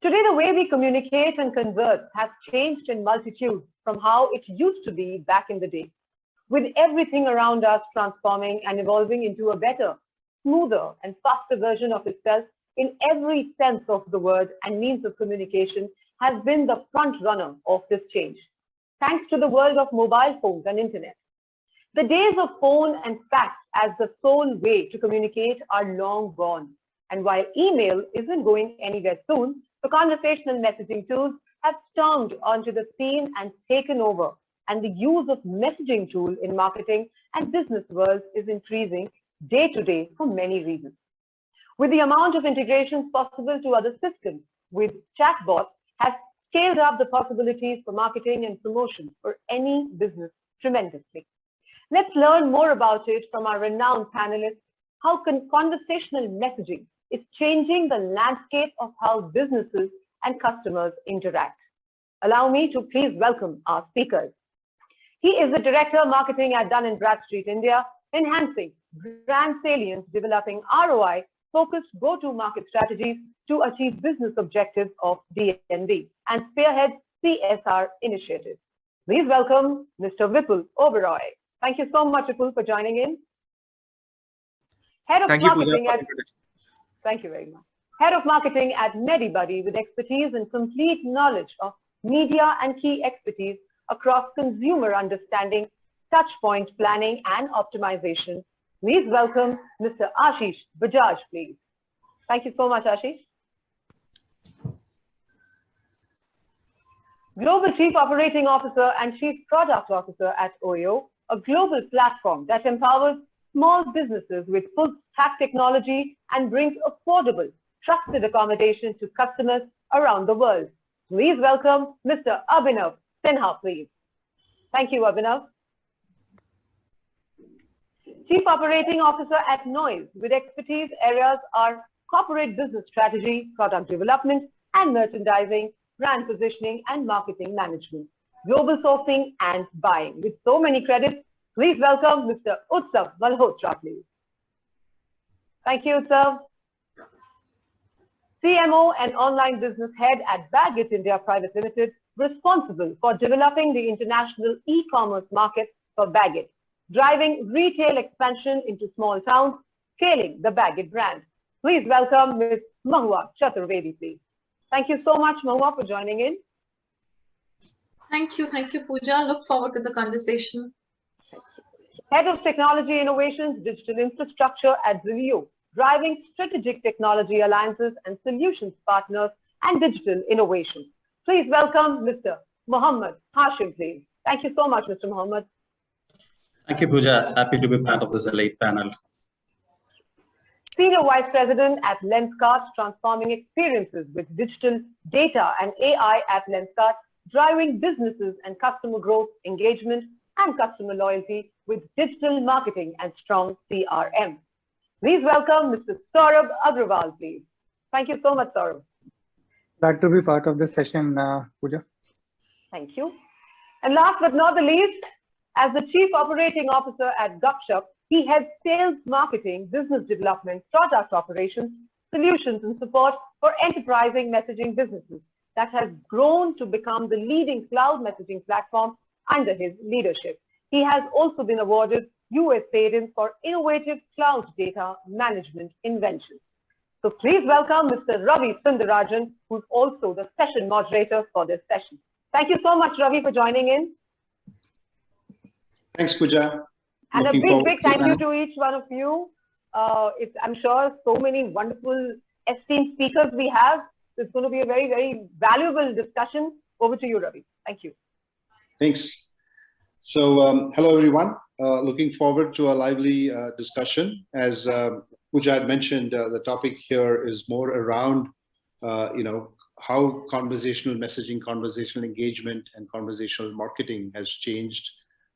Today, the way we communicate and converse has changed in multitudes from how it used to be back in the day, with everything around us transforming and evolving into a better, smoother, and faster version of itself in every sense of the word, and means of communication has been the front runner of this change, thanks to the world of mobile phones and internet. The days of phone and fax as the sole way to communicate are long gone. And while email isn't going anywhere soon, the conversational messaging tools have stormed onto the scene and taken over. And the use of messaging tools in marketing and business worlds is increasing day to day for many reasons. With the amount of integrations possible to other systems, with chatbots has scaled up the possibilities for marketing and promotion for any business tremendously. Let's learn more about it from our renowned panelists, how conversational messaging is changing the landscape of how businesses and customers interact. Allow me to please welcome our speakers. He is the Director of Marketing at Dun & Bradstreet, India, enhancing brand salience, developing ROI-focused go-to-market strategies to achieve business objectives of D&B, and spearheads CSR initiatives. Please welcome Mr. Vipul Oberoi. Thank you so much, Vipul, for joining in. Head of Marketing at... Thank you very much. Head of Marketing at MediBuddy, with expertise and complete knowledge of media and key expertise across consumer understanding, touchpoint planning and optimization. Please welcome Mr. Ashish Bajaj, please. Thank you so much, Ashish. Global Chief Operating Officer and Chief Product Officer at OYO, a global platform that empowers small businesses with full-stack technology and brings affordable, trusted accommodation to customers around the world. Please welcome Mr. Abhinav Sinha, please. Thank you, Abhinav. Chief Operating Officer at Noise, with expertise areas are corporate business strategy, product development and merchandising, brand positioning and marketing management, global sourcing and buying. With so many credits, please welcome Mr. Utsav Malhotra, please. Thank you, Utsav. CMO and online business head at Baggit India Private Limited, responsible for developing the international e-commerce market for Baggit, driving retail expansion into small towns, scaling the Baggit brand. Please welcome Ms. Mahuya Chaturvedi, please. Thank you so much, Mahuya, for joining in. Thank you, Pooja. Look forward to the conversation. Head of Technology Innovations, Digital Infrastructure at Brillio, driving strategic technology alliances and solutions partners and digital innovation. Please welcome Mr. Mohammed Hashim, please. Thank you so much, Mr. Mohammed. Thank you, Pooja. Happy to be part of this elite panel. Senior Vice President at Lenskart, transforming experiences with digital data and AI at Lenskart, driving businesses and customer growth, engagement, and customer loyalty with digital marketing and strong CRM. Please welcome Mr. Saurabh Agrawal, please. Thank you so much, Saurabh. Glad to be part of this session, Pooja. Thank you. And last but not the least, as the Chief Operating Officer at Gupshup, he heads sales, marketing, business development, product operations, solutions and support for enterprising messaging businesses that has grown to become the leading cloud messaging platform under his leadership. He has also been awarded US Patent for innovative cloud data management inventions. So please welcome Mr. Ravi Sundarajan, who's also the session moderator for this session. Thank you so much, Ravi, for joining in. Thanks, Pooja. And a big thank you to each one of you. I'm sure so many wonderful esteemed speakers we have. It's going to be a very, very valuable discussion. Over to you, Ravi. Thank you. Thanks. So, hello, everyone. Looking forward to a lively discussion. As Pooja had mentioned, the topic here is more around, how conversational messaging, conversational engagement, and conversational marketing has changed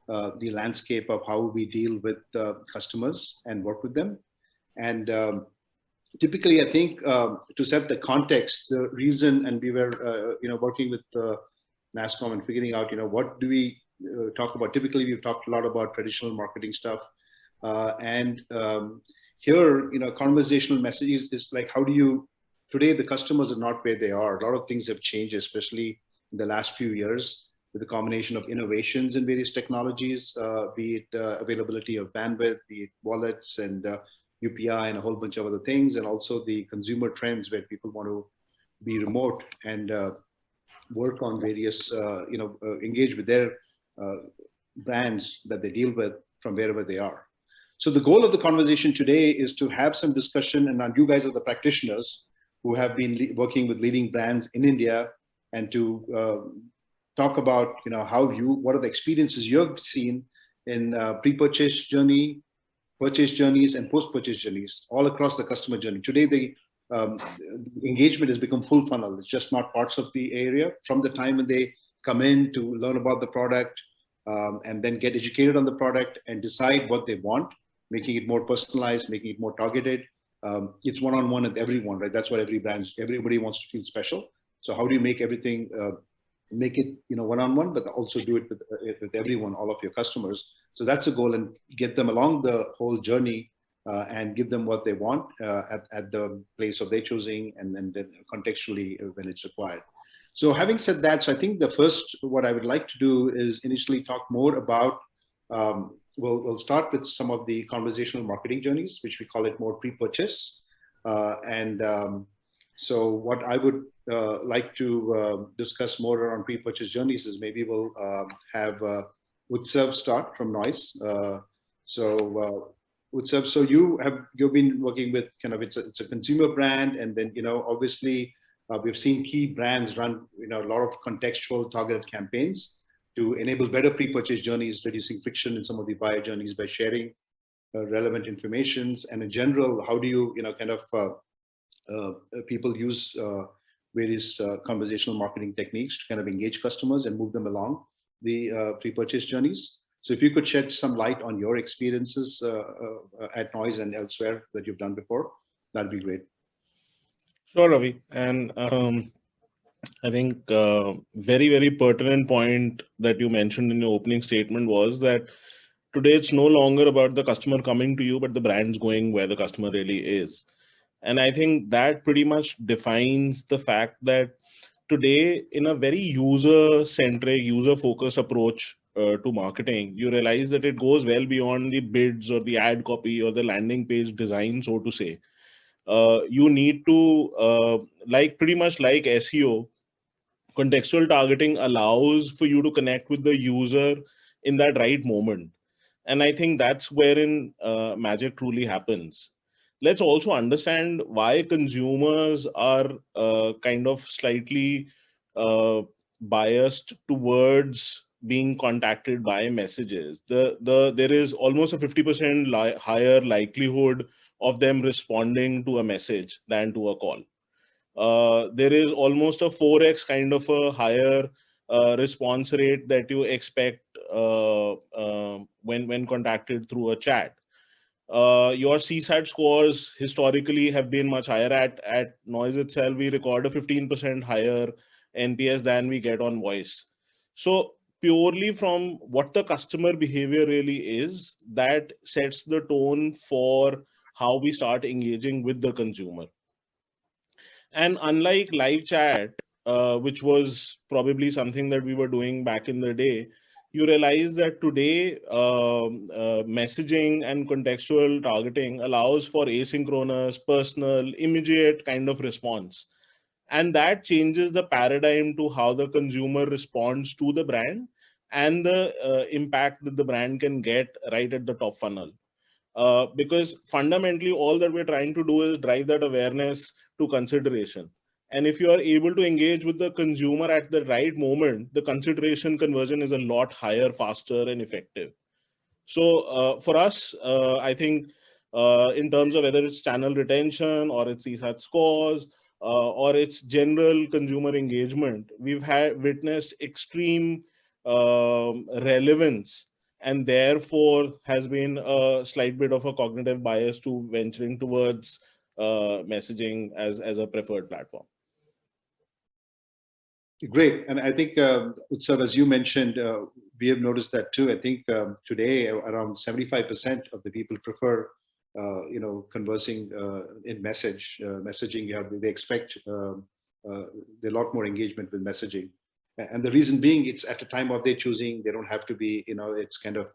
the landscape of how we deal with customers and work with them. And typically, I think to set the context, the reason, and we were, working with NASCOM and figuring out, what do we talk about? Typically, we've talked a lot about traditional marketing stuff. Here, conversational messages is like, how do you today the customers are not where they are. A lot of things have changed, especially in the last few years, with the combination of innovations in various technologies, be it availability of bandwidth, be it wallets and UPI and a whole bunch of other things, and also the consumer trends where people want to be remote and work on various, engage with their brands that they deal with from wherever they are. So the goal of the conversation today is to have some discussion, and you guys are the practitioners who have been working with leading brands in India, and to talk about, what are the experiences you've seen in pre-purchase journey, purchase journeys, and post-purchase journeys all across the customer journey. Today, the engagement has become full funnel. It's just not parts of the area. From the time when they come in to learn about the product, and then get educated on the product and decide what they want, making it more personalized, making it more targeted. It's one-on-one with everyone, right? That's what everybody wants to feel special. So how do you make everything, make it, one-on-one, but also do it with everyone, all of your customers. So that's a goal, and get them along the whole journey and give them what they want at the place of their choosing, and then contextually when it's required. So having said that, so I think the first, what I would like to do is initially talk more about, we'll start with some of the conversational marketing journeys, which we call it more pre-purchase. So what I would like to discuss more around pre-purchase journeys is maybe we'll have Utsav start from Noise. Utsav, so you've been working with it's a consumer brand, and then obviously we've seen key brands run a lot of contextual targeted campaigns to enable better pre-purchase journeys, reducing friction in some of the buyer journeys by sharing relevant informations. And in general, how do you people use various conversational marketing techniques to kind of engage customers and move them along the pre-purchase journeys. So if you could shed some light on your experiences at Noise and elsewhere that you've done before, that'd be great. Sure, Ravi. And I think very, very pertinent point that you mentioned in your opening statement was that today it's no longer about the customer coming to you, but the brand's going where the customer really is. And I think that pretty much defines the fact that today, in a very user-centric, user-focused approach to marketing, you realize that it goes well beyond the bids or the ad copy or the landing page design, so to say. You need to, pretty much like SEO, contextual targeting allows for you to connect with the user in that right moment. And I think that's wherein magic truly happens. Let's also understand why consumers are kind of slightly biased towards being contacted by messages. There is almost a 50% higher likelihood of them responding to a message than to a call. There is almost a 4x kind of a higher response rate that you expect when contacted through a chat. Your CSAT scores historically have been much higher. At Noise itself, we record a 15% higher NPS than we get on voice. So purely from what the customer behavior really is, that sets the tone for how we start engaging with the consumer. And unlike live chat, which was probably something that we were doing back in the day, you realize that today messaging and contextual targeting allows for asynchronous, personal, immediate kind of response. And that changes the paradigm to how the consumer responds to the brand and the impact that the brand can get right at the top funnel. Because fundamentally, all that we're trying to do is drive that awareness to consideration. And if you are able to engage with the consumer at the right moment, the consideration conversion is a lot higher, faster, and effective. So for us, I think in terms of whether it's channel retention or it's CSAT scores or it's general consumer engagement, we've witnessed extreme relevance, and therefore has been a slight bit of a cognitive bias to venturing towards messaging as a preferred platform. Great. And I think, Utsav, as you mentioned, we have noticed that too. I think today around 75% of the people prefer conversing in messaging. They expect a lot more engagement with messaging. And the reason being, it's at a time of their choosing. They don't have to be, it's kind of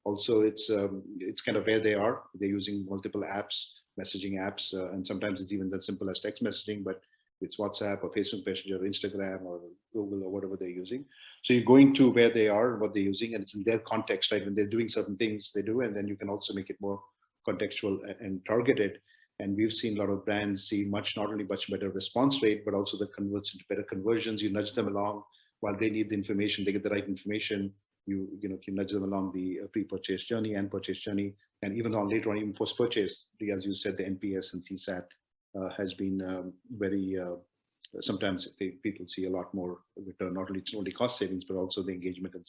also it's kind of where they are. They're using multiple apps, messaging apps, and sometimes it's even as simple as text messaging, but it's WhatsApp or Facebook Messenger or Instagram or Google or whatever they're using. So you're going to where they are and what they're using, and it's in their context, right? When they're doing certain things, they do, and then you can also make it more contextual and targeted. And we've seen a lot of brands see not only much better response rate, but also that converts into better conversions. You nudge them along while they need the information, they get the right information. You nudge them along the pre-purchase journey and purchase journey, and even on later on, even post-purchase, as you said, the NPS and CSAT has been very. Sometimes people see a lot more return, not only cost savings, but also the engagement and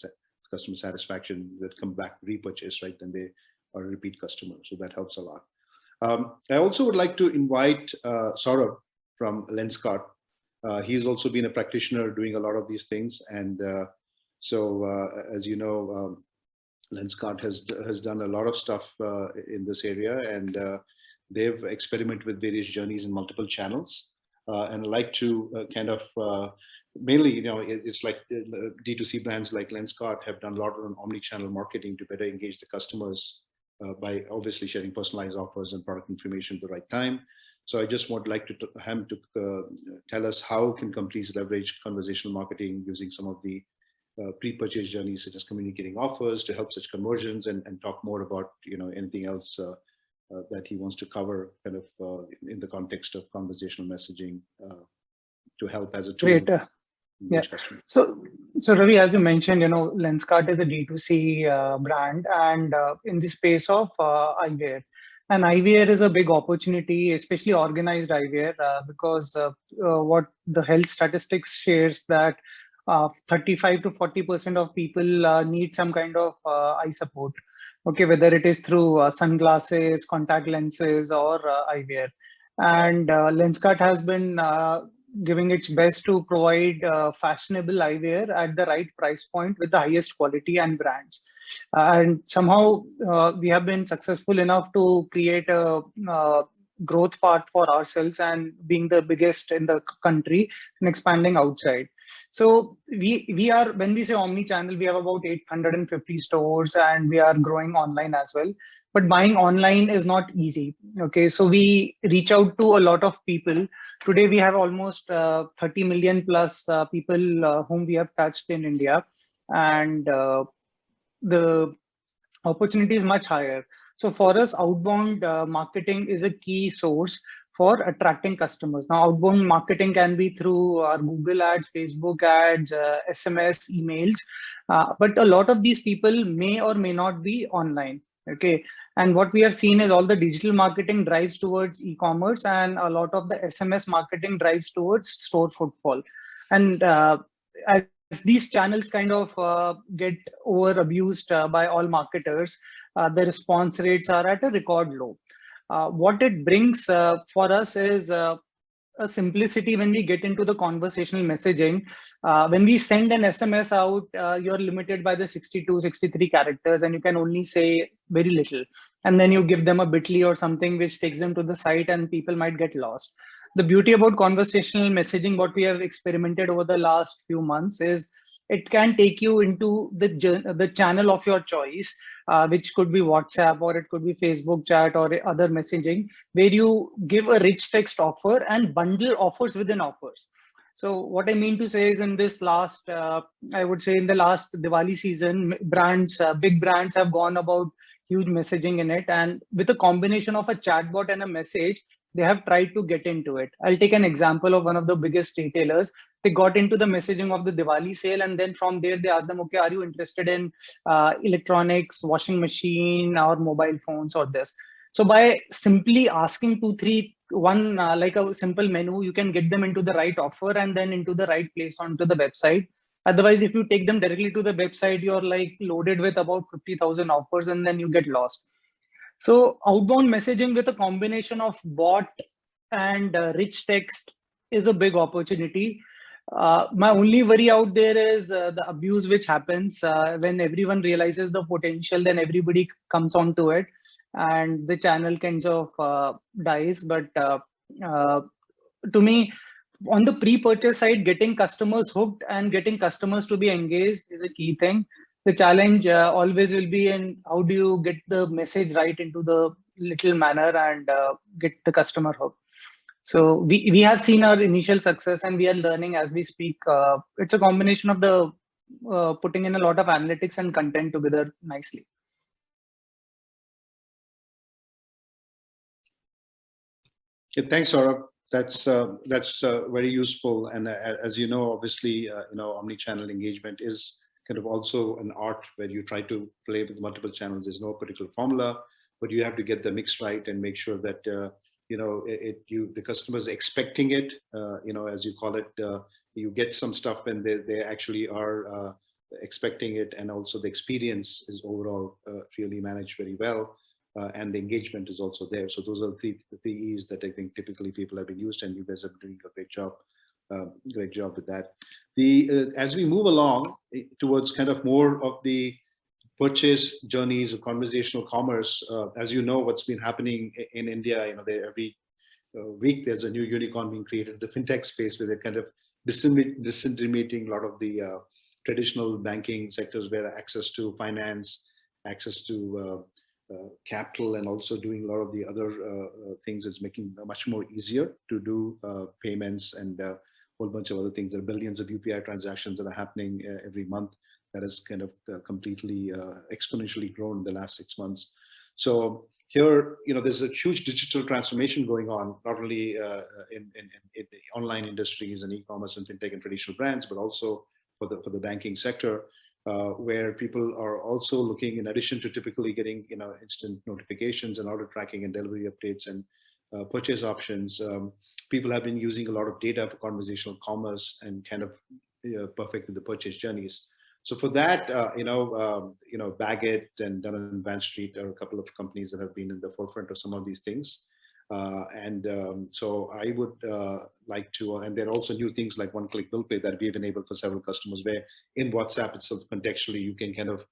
customer satisfaction that come back repurchase, right? Then they are a repeat customer, so that helps a lot. I also would like to invite Saurabh from Lenskart. He's also been a practitioner doing a lot of these things, and as you know, Lenskart has done a lot of stuff in this area, and they've experimented with various journeys in multiple channels. And I'd like to mainly, it's like D2C brands like Lenskart have done a lot on omni-channel marketing to better engage the customers by obviously sharing personalized offers and product information at the right time. So I just would like to him to tell us how can companies leverage conversational marketing using some of the pre-purchase journeys, such as communicating offers to help such conversions, and talk more about anything else that he wants to cover kind of in the context of conversational messaging to help as a tool. Great. Yeah. So Ravi, as you mentioned, Lenskart is a D2C brand, and in the space of eyewear. And eyewear is a big opportunity, especially organized eyewear, because what the health statistics shares that 35 to 40% of people need some kind of eye support. Okay, whether it is through sunglasses, contact lenses, or eyewear. And Lenskart has been giving its best to provide fashionable eyewear at the right price point with the highest quality and brands. And somehow we have been successful enough to create a growth path for ourselves and being the biggest in the country and expanding outside. So we are, when we say omni-channel, we have about 850 stores, and we are growing online as well. But buying online is not easy. Okay, so we reach out to a lot of people. Today we have almost 30 million plus people whom we have touched in India, and the opportunity is much higher. So for us, outbound marketing is a key source for attracting customers. Now, outbound marketing can be through our Google ads, Facebook ads, SMS, emails, but a lot of these people may or may not be online. Okay, and what we have seen is all the digital marketing drives towards e-commerce, and a lot of the SMS marketing drives towards store footfall. And as these channels kind of get over abused by all marketers, the response rates are at a record low. What it brings for us is a simplicity when we get into the conversational messaging. When we send an SMS out, you're limited by the 62, 63 characters, and you can only say very little. And then you give them a bit.ly or something which takes them to the site, and people might get lost. The beauty about conversational messaging, what we have experimented over the last few months, is it can take you into the channel of your choice, which could be WhatsApp, or it could be Facebook chat, or other messaging, where you give a rich text offer and bundle offers within offers. So what I mean to say is, in this last, I would say in the last Diwali season, brands, big brands have gone about huge messaging in it. And with a combination of a chatbot and a message, they have tried to get into it. I'll take an example of one of the biggest retailers. They got into the messaging of the Diwali sale, and then from there they asked them, okay, are you interested in electronics, washing machine, or mobile phones, or this? So by simply asking like a simple menu, you can get them into the right offer and then into the right place onto the website. Otherwise, if you take them directly to the website, you're like loaded with about 50,000 offers, and then you get lost. So outbound messaging with a combination of bot and rich text is a big opportunity. My only worry out there is the abuse which happens when everyone realizes the potential, then everybody comes onto it, and the channel kind of dies. But to me, on the pre-purchase side, getting customers hooked and getting customers to be engaged is a key thing. The challenge always will be in how do you get the message right into the little manner and get the customer hooked. So we have seen our initial success and we are learning as we speak. It's a combination of the putting in a lot of analytics and content together nicely. Yeah, thanks, Saurabh. That's very useful. And as you know, obviously, omni-channel engagement is kind of also an art where you try to play with multiple channels. There's no particular formula, but you have to get the mix right and make sure that the customer is expecting it. As you call it, you get some stuff and they actually are expecting it, and also the experience is overall really managed very well. And the engagement is also there. So those are the three E's that I think typically people have been used, and you guys are doing a great job with that. As we move along towards kind of more of the purchase journeys of conversational commerce, as you know, what's been happening in India, every week there's a new unicorn being created in the fintech space, where they're kind of disintermediating a lot of the traditional banking sectors, where access to finance, access to capital, and also doing a lot of the other things is making it much more easier to do payments and a whole bunch of other things. There are billions of UPI transactions that are happening every month. That has kind of completely exponentially grown in the last 6 months. So here, there's a huge digital transformation going on, not only in the online industries and e-commerce and fintech and traditional brands, but also for the banking sector. Where people are also looking, in addition to typically getting instant notifications and order tracking and delivery updates and purchase options, people have been using a lot of data for conversational commerce and kind of perfecting the purchase journeys. So for that, Baggit and Dun & Bradstreet are a couple of companies that have been in the forefront of some of these things. So I would like to, and there are also new things like one-click bill pay that we've enabled for several customers, where in WhatsApp itself, contextually, you can kind of,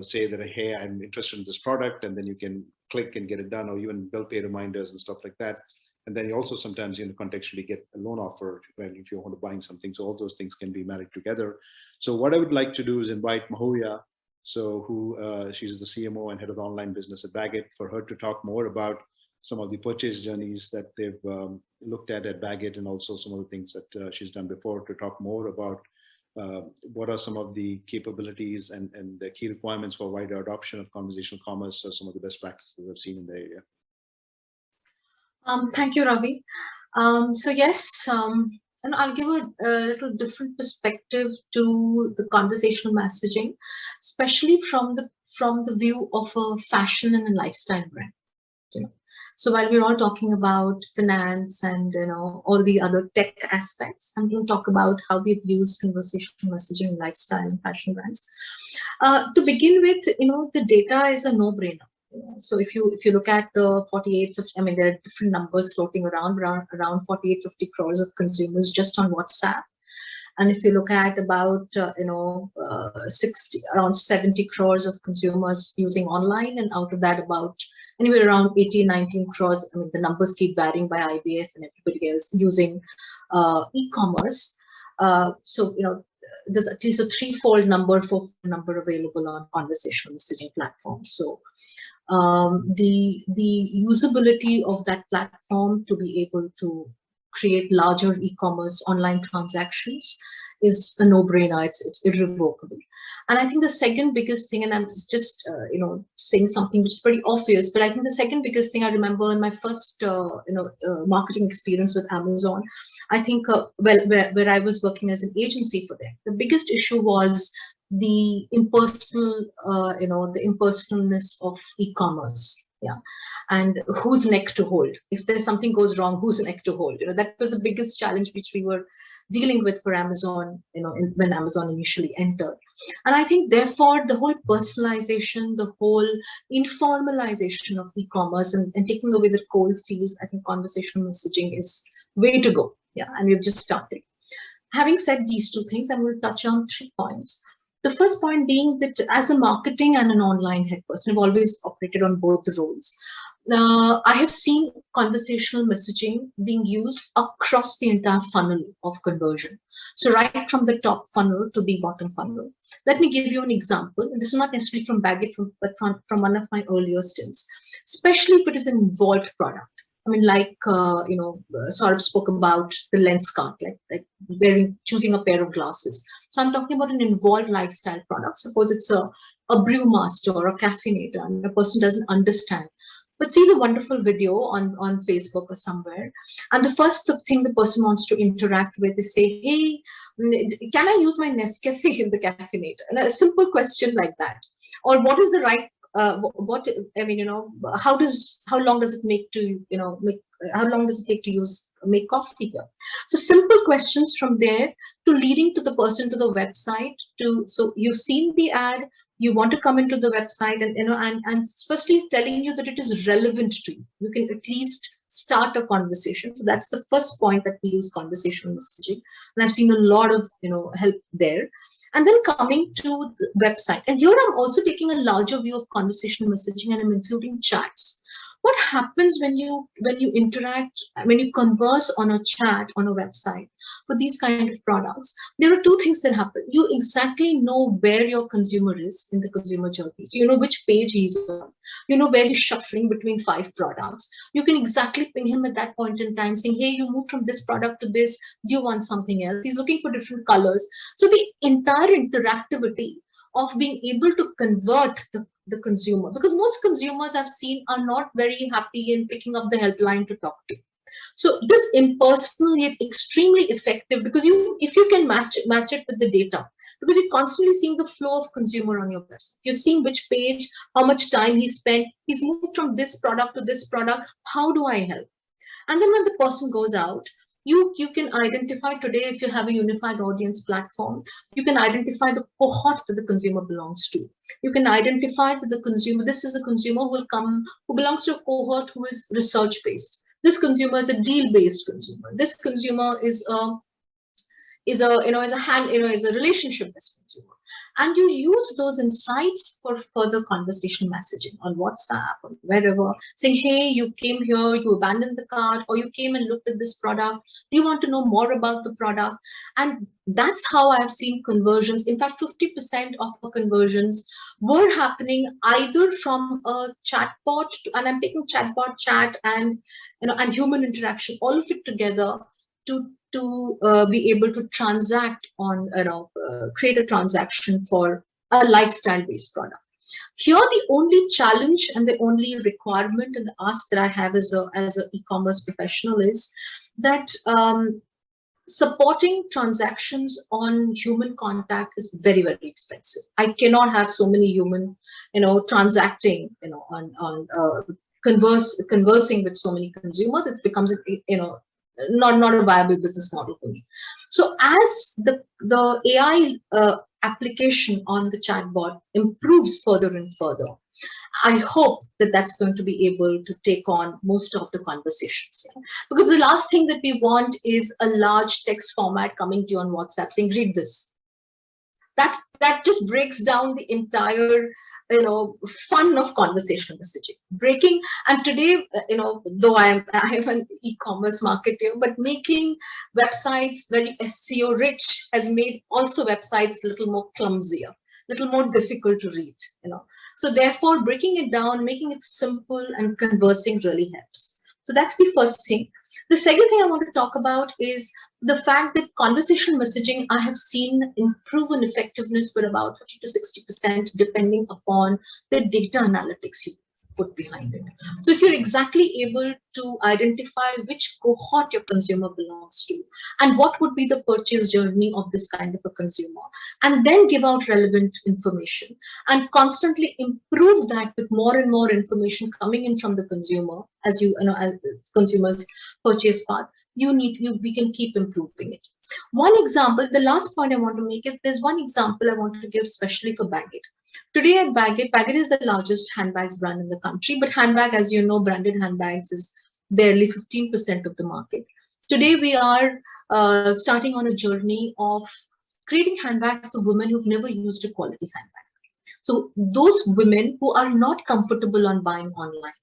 say that, hey, I'm interested in this product, and then you can click and get it done, or even bill pay reminders and stuff like that. And then you also sometimes, contextually get a loan offer if you want to buy something. So all those things can be married together. So what I would like to do is invite Mahuya, she's the CMO and head of the online business at Baggit, for her to talk more about some of the purchase journeys that they've looked at Baggit, and also some of the things that she's done before, to talk more about what are some of the capabilities and the key requirements for wider adoption of conversational commerce, or some of the best practices I've seen in the area. Thank you, Ravi. So yes, and I'll give a little different perspective to the conversational messaging, especially from the view of a fashion and a lifestyle brand. So while we're all talking about finance and all the other tech aspects, I'm going to talk about how we've used conversational messaging in lifestyle and fashion brands. To begin with, the data is a no-brainer. So if you look at the 4850, there are different numbers floating around 4850 crores of consumers just on WhatsApp. And if you look at about around 70 crores of consumers using online, and out of that about anywhere around 18-19 crores, the numbers keep varying by IBF and everybody else, using e-commerce. So there's at least a threefold number available on conversational messaging platforms. So the usability of that platform to be able to create larger e-commerce online transactions is a no-brainer. It's irrevocable. And I think the second biggest thing, and I'm just saying something which is pretty obvious, but I think the second biggest thing I remember in my first marketing experience with Amazon, I think where I was working as an agency for them, the biggest issue was the impersonal, the impersonalness of e-commerce. Yeah, and whose neck to hold. If there's something goes wrong, whose neck to hold? That was the biggest challenge which we were dealing with for Amazon, when Amazon initially entered. And I think therefore the whole personalization, the whole informalization of e-commerce and taking away the cold fields, I think conversational messaging is way to go. Yeah, and we've just started. Having said these two things, I'm going to touch on 3 points. The first point being that as a marketing and an online head person, I've always operated on both the roles. I have seen conversational messaging being used across the entire funnel of conversion. So right from the top funnel to the bottom funnel. Let me give you an example. This is not necessarily from Baggit, but from one of my earlier stints, especially if it is an involved product. I mean, like, Saurabh spoke about the Lenskart, like choosing a pair of glasses. So I'm talking about an involved lifestyle product. Suppose it's a brewmaster or a caffeinator and the person doesn't understand, but sees a wonderful video on Facebook or somewhere. And the first thing the person wants to interact with is say, hey, can I use my Nescafe in the caffeinator? And a simple question like that. Or what is the right how long does it how long does it take to make coffee here? So simple questions from there to leading to the person to the website so you've seen the ad, you want to come into the website and firstly telling you that it is relevant to you. You can at least start a conversation. So that's the first point that we use conversational messaging. And I've seen a lot of help there. And then coming to the website. And here I'm also taking a larger view of conversational messaging and I'm including chats. What happens when you interact, when you converse on a chat on a website for these kind of products? There are 2 things that happen. You exactly know where your consumer is in the consumer journey. So you know which page he's on. You know where he's shuffling between 5 products. You can exactly ping him at that point in time saying, hey, you moved from this product to this. Do you want something else? He's looking for different colors. So the entire interactivity of being able to convert the consumer, because most consumers I've seen are not very happy in picking up the helpline to talk to. So this impersonal yet extremely effective, because if you can match it with the data, because you're constantly seeing the flow of consumer on your website. You're seeing which page, how much time he spent, he's moved from this product to this product. How do I help? And then when the person goes out, you can identify today, if you have a unified audience platform, you can identify the cohort that the consumer belongs to. You can identify that the consumer, this is a consumer who belongs to a cohort who is research-based. This consumer is a deal-based consumer. This consumer is a relationship-based consumer. And you use those insights for further conversational messaging on WhatsApp or wherever, saying, hey, you came here, you abandoned the cart, or you came and looked at this product. Do you want to know more about the product? And that's how I've seen conversions. In fact, 50% of the conversions were happening either from a chatbot, and I'm taking chatbot, chat, and human interaction, all of it together to be able to transact on, create a transaction for a lifestyle-based product. Here, the only challenge and the only requirement and the ask that I have as an e-commerce professional is that supporting transactions on human contact is very, very expensive. I cannot have so many human, transacting, on conversing with so many consumers. It becomes, not a viable business model for me. So as the AI application on the chatbot improves further and further, I hope that that's going to be able to take on most of the conversations. Because the last thing that we want is a large text format coming to you on WhatsApp saying, read this. That just breaks down the entire fun of conversational messaging. Breaking, and today, though I am an e-commerce marketer, but making websites very SEO rich has made also websites a little more clumsier, little more difficult to read, So therefore, breaking it down, making it simple and conversing really helps. So that's the first thing. The second thing I want to talk about is the fact that conversational messaging, I have seen improve in effectiveness for about 50 to 60%, depending upon the data analytics you put behind it. So if you're exactly able to identify which cohort your consumer belongs to and what would be the purchase journey of this kind of a consumer, and then give out relevant information and constantly improve that with more and more information coming in from the consumer as as consumers purchase path, we can keep improving it. One example, the last point I want to make is there's one example I want to give especially for Baggit. Today at Baggit is the largest handbags brand in the country, but handbag, as you know, branded handbags is barely 15% of the market. Today we are starting on a journey of creating handbags for women who've never used a quality handbag. So those women who are not comfortable on buying online.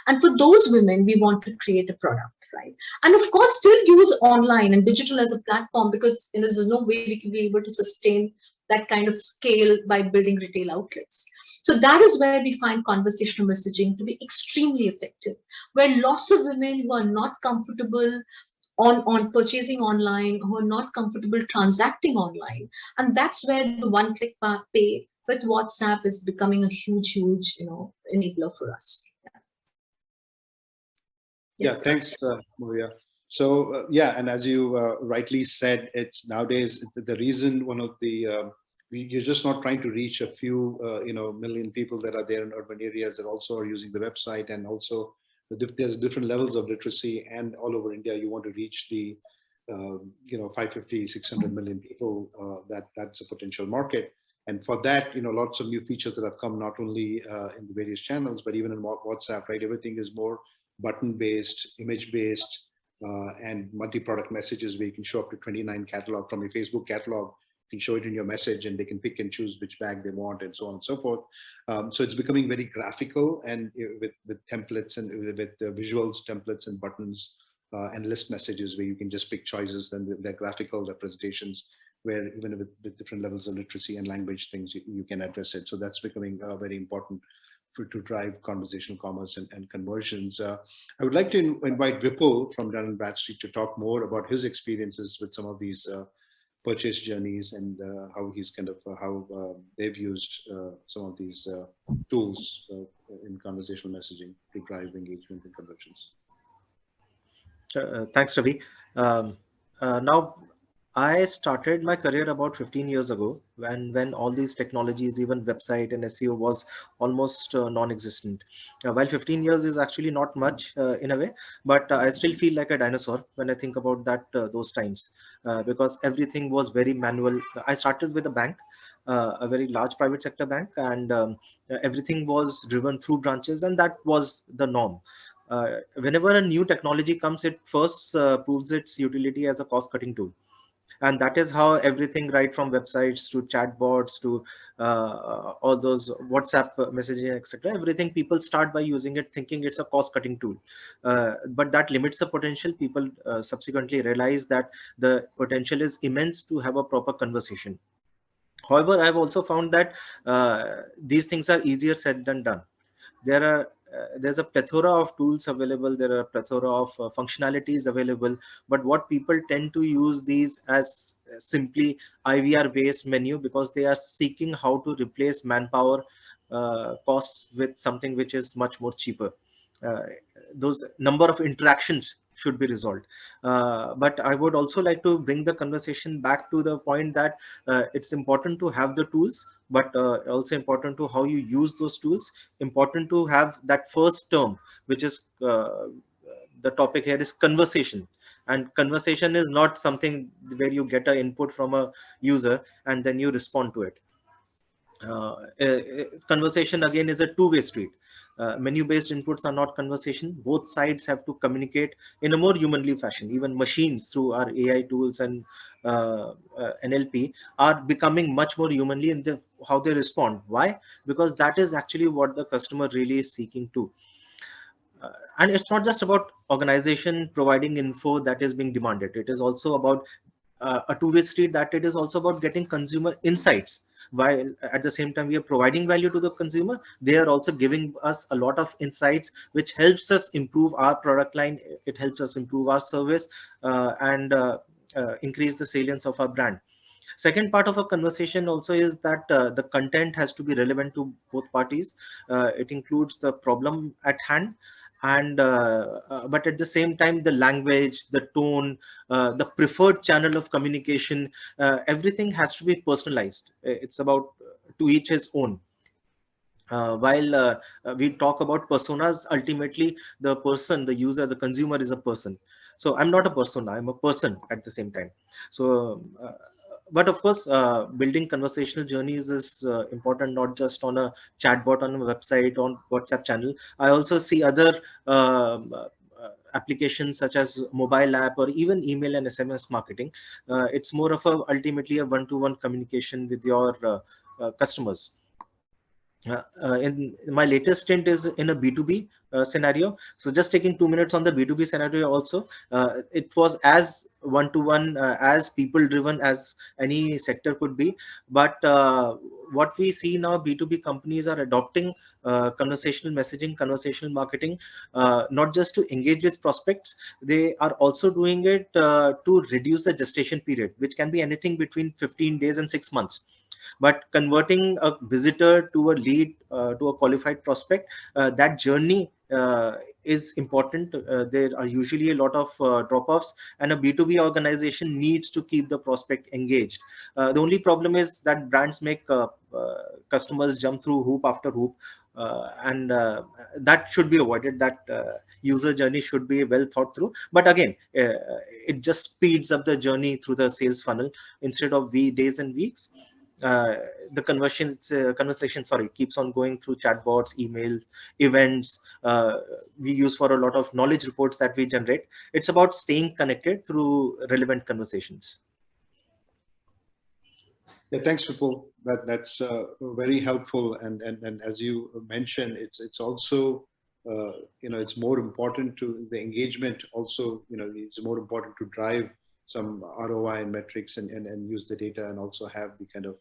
And for those women, we want to create a product, right? And of course, still use online and digital as a platform, because there's no way we can be able to sustain that kind of scale by building retail outlets. So that is where we find conversational messaging to be extremely effective, where lots of women who are not comfortable on purchasing online, who are not comfortable transacting online. And that's where the one-click pay with WhatsApp is becoming a huge, enabler for us. Yeah, thanks, Mahuya. So yeah, and as you rightly said, it's nowadays the reason one of the you're just not trying to reach a few million people that are there in urban areas that also are using the website, and also there's different levels of literacy, and all over India you want to reach the 550, 600 million people. That's a potential market. And for that, lots of new features that have come, not only in the various channels, but even in WhatsApp, right? Everything is more button-based, image-based, and multi-product messages where you can show up to 29 catalog from your Facebook catalog. You can show it in your message, and they can pick and choose which bag they want, and so on and so forth. So it's becoming very graphical, and with templates and with visuals, templates, and buttons, and list messages where you can just pick choices, and their graphical representations, where even with different levels of literacy and language things, you can address it. So that's becoming very important to drive conversational commerce and conversions. I would like to invite Vipul from Dun & Bradstreet to talk more about his experiences with some of these purchase journeys, and how he's how they've used some of these tools in conversational messaging to drive engagement and conversions. Thanks, Ravi. Now, I started my career about 15 years ago when all these technologies, even website and SEO, was almost non-existent. While 15 years is actually not much in a way, but I still feel like a dinosaur when I think about that those times, because everything was very manual. I started with a bank, a very large private sector bank, and everything was driven through branches, and that was the norm. Whenever a new technology comes, it first proves its utility as a cost-cutting tool. And that is how everything, right from websites to chatbots to all those WhatsApp messaging, etc., everything, people start by using it thinking it's a cost-cutting tool, but that limits the potential. People subsequently realize that the potential is immense to have a proper conversation. However, I've also found that these things are easier said than done. There's a plethora of tools available, there are a plethora of functionalities available, but what people tend to use these as simply IVR based menu, because they are seeking how to replace manpower costs with something which is much more cheaper. uh, those number of interactions should be resolved. But I would also like to bring the conversation back to the point that it's important to have the tools, but also important to how you use those tools. Important to have that first term, which is the topic here is conversation. And conversation is not something where you get an input from a user and then you respond to it. Conversation again is a two-way street. Menu-based inputs are not conversation. Both sides have to communicate in a more humanly fashion. Even machines through our AI tools and NLP are becoming much more humanly in how they respond. Why? Because that is actually what the customer really is seeking to. And it's not just about organization providing info that is being demanded. It is also about a two-way street, that it is also about getting consumer insights. While at the same time we are providing value to the consumer, they are also giving us a lot of insights, which helps us improve our product line. It helps us improve our service and increase the salience of our brand. Second part of a conversation also is that the content has to be relevant to both parties. It includes the problem at hand, and but at the same time the language, the tone, the preferred channel of communication, everything has to be personalized. It's about to each his own. While we talk about personas, ultimately the person, the user, the consumer is a person. So I'm not a persona, I'm a person at the same time. So but of course, building conversational journeys is important, not just on a chatbot on a website, on WhatsApp channel. I also see other applications such as mobile app or even email and SMS marketing. It's more of ultimately a one-to-one communication with your customers. In my latest stint is in a B2B scenario. So just taking 2 minutes on the B2B scenario also, it was as one-to-one, as people-driven as any sector could be. But what we see now, B2B companies are adopting conversational messaging, conversational marketing, not just to engage with prospects, they are also doing it to reduce the gestation period, which can be anything between 15 days and 6 months. But converting a visitor to a lead, to a qualified prospect, that journey is important. There are usually a lot of drop-offs, and a B2B organization needs to keep the prospect engaged. The only problem is that brands make customers jump through hoop after hoop, and that should be avoided. That user journey should be well thought through. But again, it just speeds up the journey through the sales funnel. Instead of days and weeks, the conversation keeps on going through chatbots, emails, events we use for a lot of knowledge reports that we generate. It's about staying connected through relevant conversations. Yeah, thanks, Vipul. That's very helpful. And as you mentioned, it's also it's more important to the engagement. Also, it's more important to drive some ROI and metrics and use the data, and also have the kind of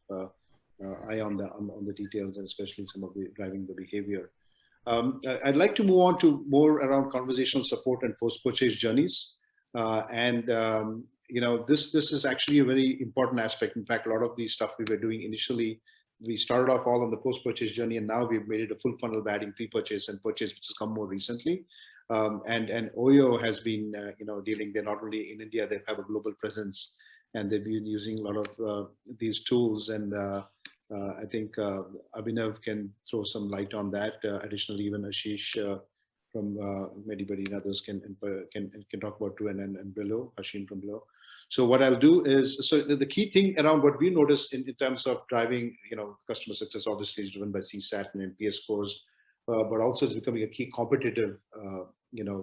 eye on the details, and especially some of the driving the behavior. I'd like to move on to more around conversational support and post-purchase journeys. This is actually a very important aspect. In fact, a lot of the stuff we were doing initially, we started off all on the post-purchase journey, and now we've made it a full funnel by adding pre-purchase and purchase, which has come more recently. And Oyo has been, dealing. They're not only in India, they have a global presence, and they've been using a lot of these tools. And I think Abhinav can throw some light on that. Additionally, even Ashish from MediBuddy and others can talk about too, and Brillio, Hashim from Brillio. So what I'll do is, so the key thing around what we noticed in terms of driving, customer success, obviously is driven by CSAT and NPS scores, but also it's becoming a key competitive,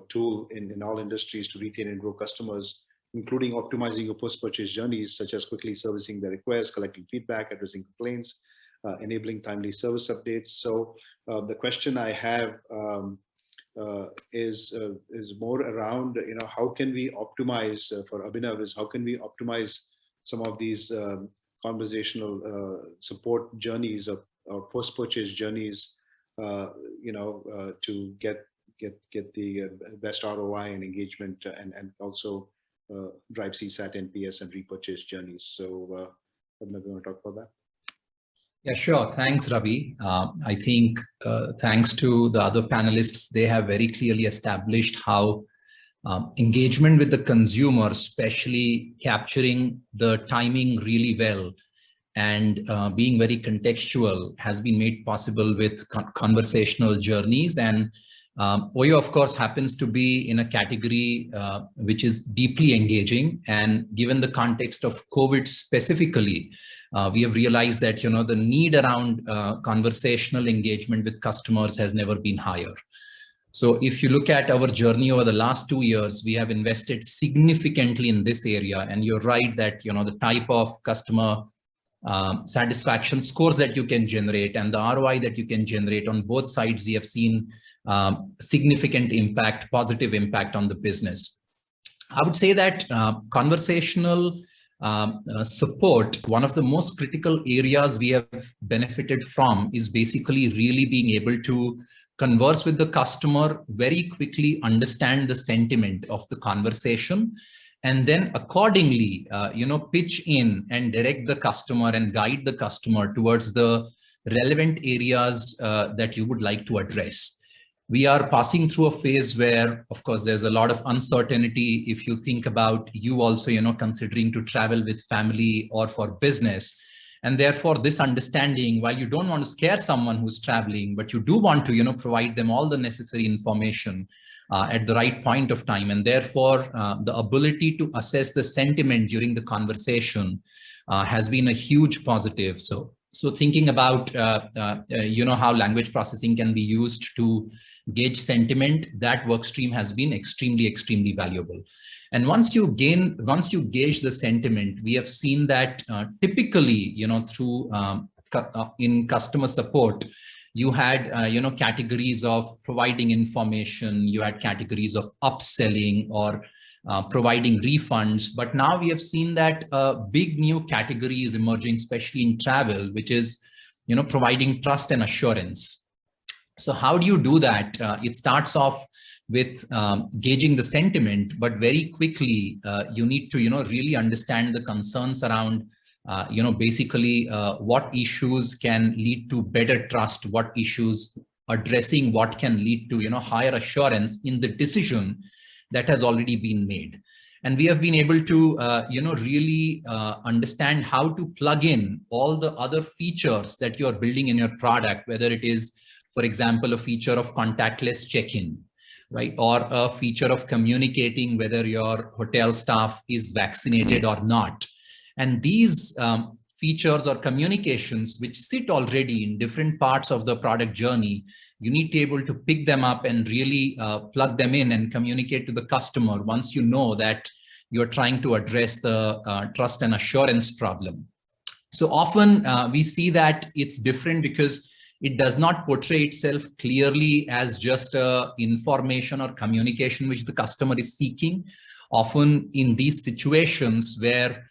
tool in all industries to retain and grow customers, including optimizing your post-purchase journeys, such as quickly servicing the requests, collecting feedback, addressing complaints, enabling timely service updates. So the question I have is more around, how can we optimize, for Abhinav, is how can we optimize some of these conversational support journeys or post-purchase journeys, to get the best ROI and engagement, and also drive CSAT, NPS, and repurchase journeys. So Abhinav, you want to talk about that? Yeah, sure. Thanks, Ravi. I think thanks to the other panelists, they have very clearly established how engagement with the consumer, especially capturing the timing really well and being very contextual, has been made possible with conversational journeys. And Oyo, of course, happens to be in a category which is deeply engaging. And given the context of COVID specifically, we have realized that, the need around conversational engagement with customers has never been higher. So if you look at our journey over the last 2 years, we have invested significantly in this area. And you're right that, the type of customer satisfaction scores that you can generate and the ROI that you can generate on both sides, we have seen significant impact, positive impact on the business. I would say that conversational support, one of the most critical areas we have benefited from is basically really being able to converse with the customer, very quickly understand the sentiment of the conversation, and then accordingly, pitch in and direct the customer and guide the customer towards the relevant areas that you would like to address. We are passing through a phase where, of course, there's a lot of uncertainty. If you think about you also, considering to travel with family or for business. And therefore, this understanding, while you don't want to scare someone who's traveling, but you do want to, provide them all the necessary information at the right point of time. And therefore, the ability to assess the sentiment during the conversation has been a huge positive. So So thinking about, how language processing can be used to gauge sentiment, that work stream has been extremely, extremely valuable. And once you gauge the sentiment, we have seen that typically, through in customer support, you had, categories of providing information, you had categories of upselling or providing refunds. But now we have seen that a big new category is emerging, especially in travel, which is, providing trust and assurance. So how do you do that? It starts off with gauging the sentiment, but very quickly you need to, really understand the concerns around, basically what issues can lead to better trust, what issues addressing what can lead to, higher assurance in the decision that has already been made. And we have been able to, really understand how to plug in all the other features that you're building in your product, whether it is, for example, a feature of contactless check-in, right? Or a feature of communicating whether your hotel staff is vaccinated or not. And these features or communications, which sit already in different parts of the product journey, you need to be able to pick them up and really plug them in and communicate to the customer once you know that you're trying to address the trust and assurance problem. So often we see that it's different because it does not portray itself clearly as just information or communication which the customer is seeking. Often in these situations where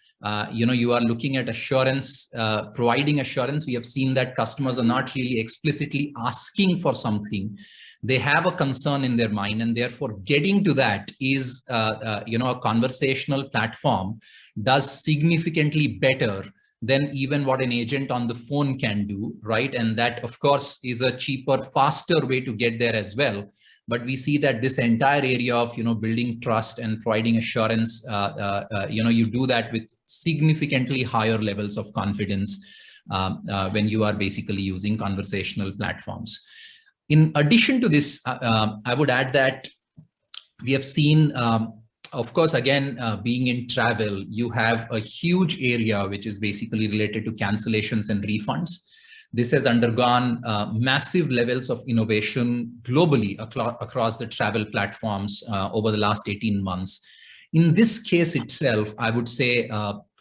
you are looking at assurance, providing assurance, we have seen that customers are not really explicitly asking for something. They have a concern in their mind, and therefore getting to that is, a conversational platform does significantly better than even what an agent on the phone can do, right? And that, of course, is a cheaper, faster way to get there as well. But we see that this entire area of, building trust and providing assurance, you do that with significantly higher levels of confidence when you are basically using conversational platforms. In addition to this, I would add that we have seen, of course, again, being in travel, you have a huge area which is basically related to cancellations and refunds. This has undergone massive levels of innovation globally across the travel platforms over the last 18 months. In this case itself, I would say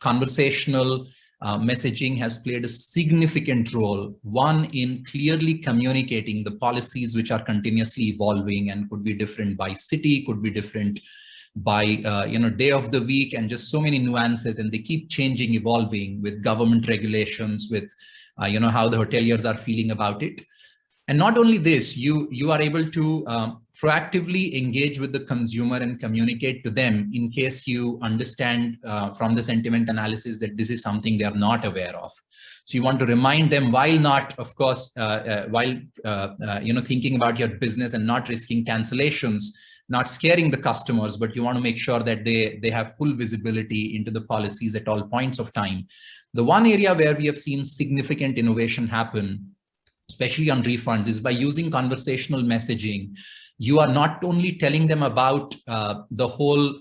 conversational messaging has played a significant role, one in clearly communicating the policies which are continuously evolving and could be different by city, could be different by day of the week, and just so many nuances, and they keep changing, evolving with government regulations, with how the hoteliers are feeling about it. And not only this, you are able to proactively engage with the consumer and communicate to them in case you understand from the sentiment analysis that this is something they are not aware of. So you want to remind them, while not, of course, thinking about your business and not risking cancellations, not scaring the customers, but you want to make sure that they have full visibility into the policies at all points of time. The one area where we have seen significant innovation happen, especially on refunds, is by using conversational messaging. You are not only telling them about the whole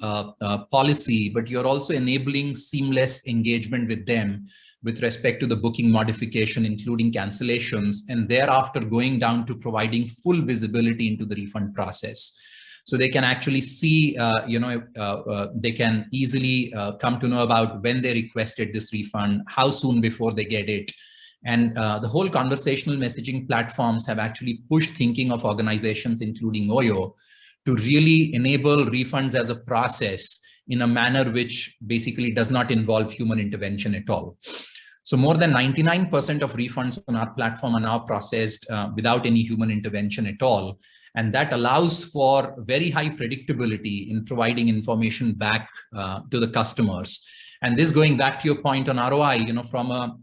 policy, but you're also enabling seamless engagement with them with respect to the booking modification, including cancellations, and thereafter going down to providing full visibility into the refund process. So they can actually see, they can easily come to know about when they requested this refund, how soon before they get it. And the whole conversational messaging platforms have actually pushed thinking of organizations, including OYO, to really enable refunds as a process in a manner which basically does not involve human intervention at all. So more than 99% of refunds on our platform are now processed without any human intervention at all. And that allows for very high predictability in providing information back to the customers. And this, going back to your point on ROI, from a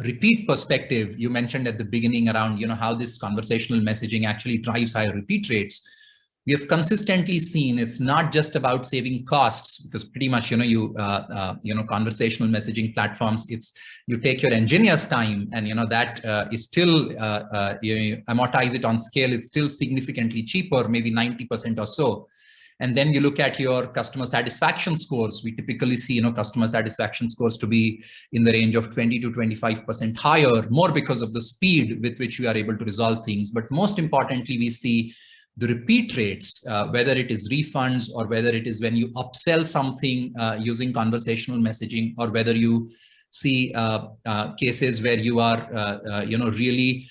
repeat perspective, you mentioned at the beginning around, how this conversational messaging actually drives higher repeat rates. We have consistently seen it's not just about saving costs, because pretty much, conversational messaging platforms, you take your engineer's time and, that is still, you amortize it on scale. It's still significantly cheaper, maybe 90% or so. And then you look at your customer satisfaction scores. We typically see, customer satisfaction scores to be in the range of 20 to 25% higher, more because of the speed with which we are able to resolve things. But most importantly, we see the repeat rates, whether it is refunds or whether it is when you upsell something using conversational messaging, or whether you see cases where you are, really